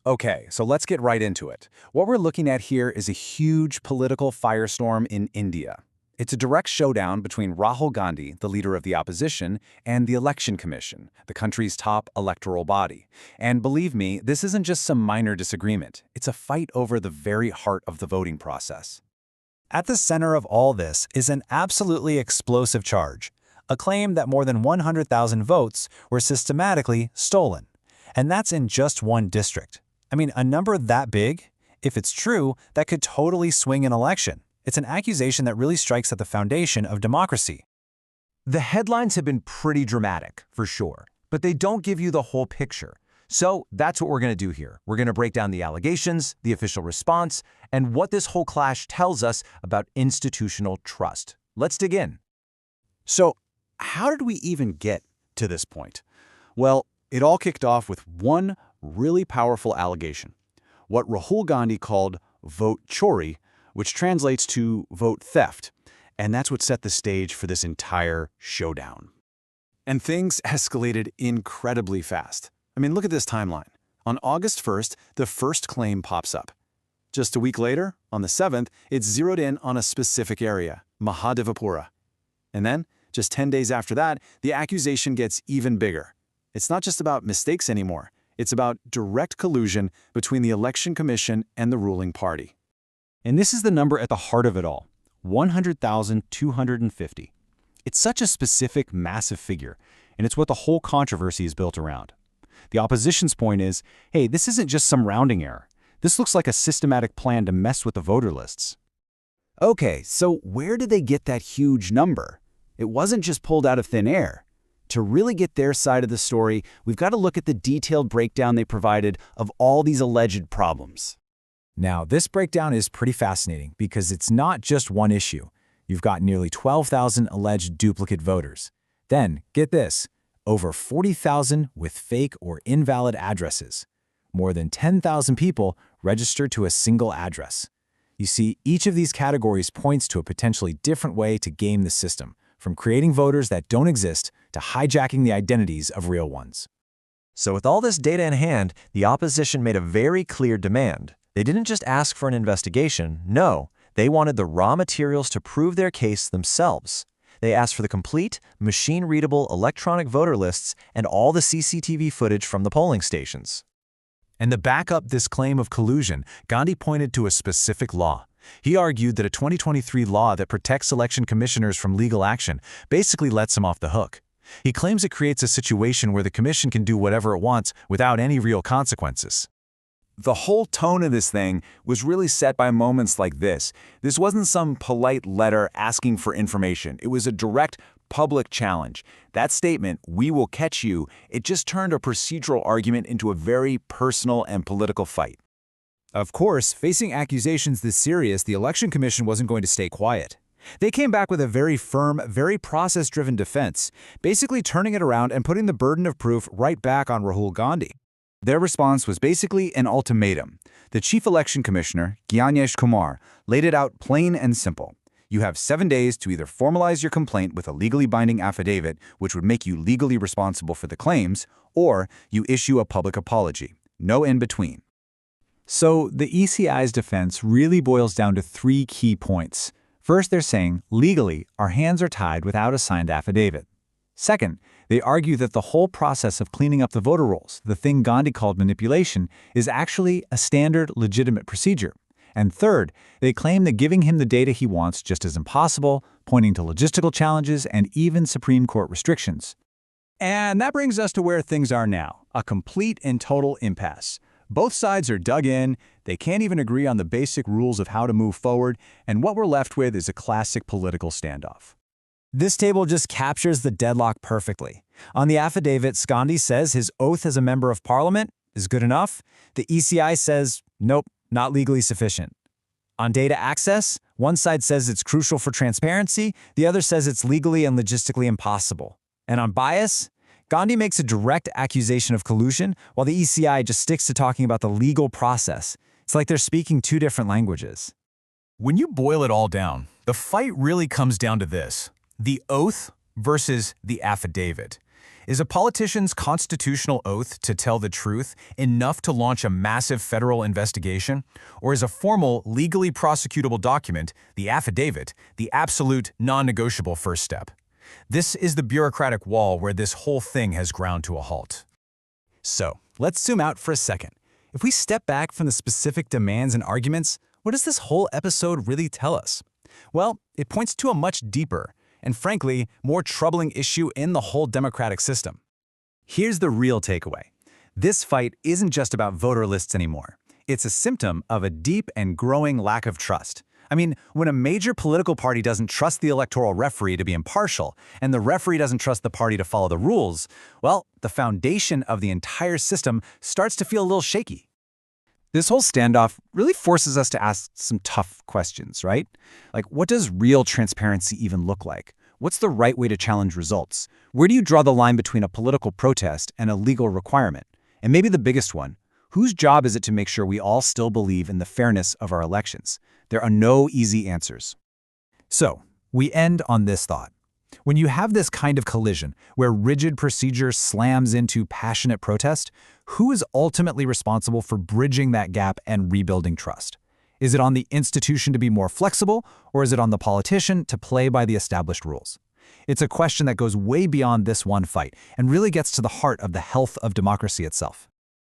Okay, so let's get right into it. What we're looking at here is a huge political firestorm in India. It's a direct showdown between Rahul Gandhi, the leader of the opposition, and the Election Commission, the country's top electoral body. And believe me, this isn't just some minor disagreement. It's a fight over the very heart of the voting process. At the center of all this is an absolutely explosive charge, a claim that more than 100,000 votes were systematically stolen. And that's in just one district. I mean, a number that big, if it's true, that could totally swing an election. It's an accusation that really strikes at the foundation of democracy. The headlines have been pretty dramatic, for sure, but they don't give you the whole picture. So that's what we're going to do here. We're going to break down the allegations, the official response, and what this whole clash tells us about institutional trust. Let's dig in. So, how did we even get to this point? Well, it all kicked off with one really powerful allegation, what Rahul Gandhi called vote chori, which translates to vote theft, and that's what set the stage for this entire showdown. And things escalated incredibly fast. I mean, look at this timeline. On August 1st, the first claim pops up. Just a week later, on the 7th, it's zeroed in on a specific area, Mahadevapura. And then, just 10 days after that, the accusation gets even bigger. It's not just about mistakes anymore. It's about direct collusion between the Election Commission and the ruling party. And this is the number at the heart of it all, 100,250. It's such a specific, massive figure, and it's what the whole controversy is built around. The opposition's point is, hey, this isn't just some rounding error. This looks like a systematic plan to mess with the voter lists. Okay, so where did they get that huge number? It wasn't just pulled out of thin air. To really get their side of the story, we've got to look at the detailed breakdown they provided of all these alleged problems. Now, this breakdown is pretty fascinating because it's not just one issue. You've got nearly 12,000 alleged duplicate voters. Then, get this, over 40,000 with fake or invalid addresses. More than 10,000 people registered to a single address. You see, each of these categories points to a potentially different way to game the system, from creating voters that don't exist to hijacking the identities of real ones. So with all this data in hand, the opposition made a very clear demand. They didn't just ask for an investigation, no, they wanted the raw materials to prove their case themselves. They asked for the complete, machine-readable electronic voter lists and all the CCTV footage from the polling stations. And to back up this claim of collusion, Gandhi pointed to a specific law. He argued that a 2023 law that protects election commissioners from legal action basically lets them off the hook. He claims it creates a situation where the commission can do whatever it wants without any real consequences. The whole tone of this thing was really set by moments like this. This wasn't some polite letter asking for information. It was a direct public challenge. That statement, "We will catch you," it just turned a procedural argument into a very personal and political fight. Of course, facing accusations this serious, the Election Commission wasn't going to stay quiet. They came back with a very firm, very process-driven defense, basically turning it around and putting the burden of proof right back on Rahul Gandhi. Their response was basically an ultimatum. The Chief Election Commissioner, Gyanesh Kumar, laid it out plain and simple. You have 7 days to either formalize your complaint with a legally binding affidavit, which would make you legally responsible for the claims, or you issue a public apology. No in between. So the ECI's defense really boils down to 3 key points. First, they're saying, legally, our hands are tied without a signed affidavit. Second, they argue that the whole process of cleaning up the voter rolls, the thing Gandhi called manipulation, is actually a standard, legitimate procedure. And third, they claim that giving him the data he wants just is impossible, pointing to logistical challenges and even Supreme Court restrictions. And that brings us to where things are now, a complete and total impasse. Both sides are dug in, they can't even agree on the basic rules of how to move forward, and what we're left with is a classic political standoff. This table just captures the deadlock perfectly. On the affidavit, Gandhi says his oath as a member of parliament is good enough. The ECI says, nope, not legally sufficient. On data access, one side says it's crucial for transparency, the other says it's legally and logistically impossible. And on bias, Gandhi makes a direct accusation of collusion, while the ECI just sticks to talking about the legal process. It's like they're speaking 2 different languages. When you boil it all down, the fight really comes down to this: the oath versus the affidavit. Is a politician's constitutional oath to tell the truth enough to launch a massive federal investigation? Or is a formal, legally prosecutable document, the affidavit, the absolute, non-negotiable first step? This is the bureaucratic wall where this whole thing has ground to a halt. So, let's zoom out for a second. If we step back from the specific demands and arguments, what does this whole episode really tell us? Well, it points to a much deeper, and frankly, more troubling issue in the whole democratic system. Here's the real takeaway. This fight isn't just about voter lists anymore. It's a symptom of a deep and growing lack of trust. I mean, when a major political party doesn't trust the electoral referee to be impartial, and the referee doesn't trust the party to follow the rules, well, the foundation of the entire system starts to feel a little shaky. This whole standoff really forces us to ask some tough questions, right? Like, what does real transparency even look like? What's the right way to challenge results? Where do you draw the line between a political protest and a legal requirement? And maybe the biggest one, whose job is it to make sure we all still believe in the fairness of our elections? There are no easy answers. So, we end on this thought. When you have this kind of collision, where rigid procedure slams into passionate protest, who is ultimately responsible for bridging that gap and rebuilding trust? Is it on the institution to be more flexible, or is it on the politician to play by the established rules? It's a question that goes way beyond this one fight and really gets to the heart of the health of democracy itself.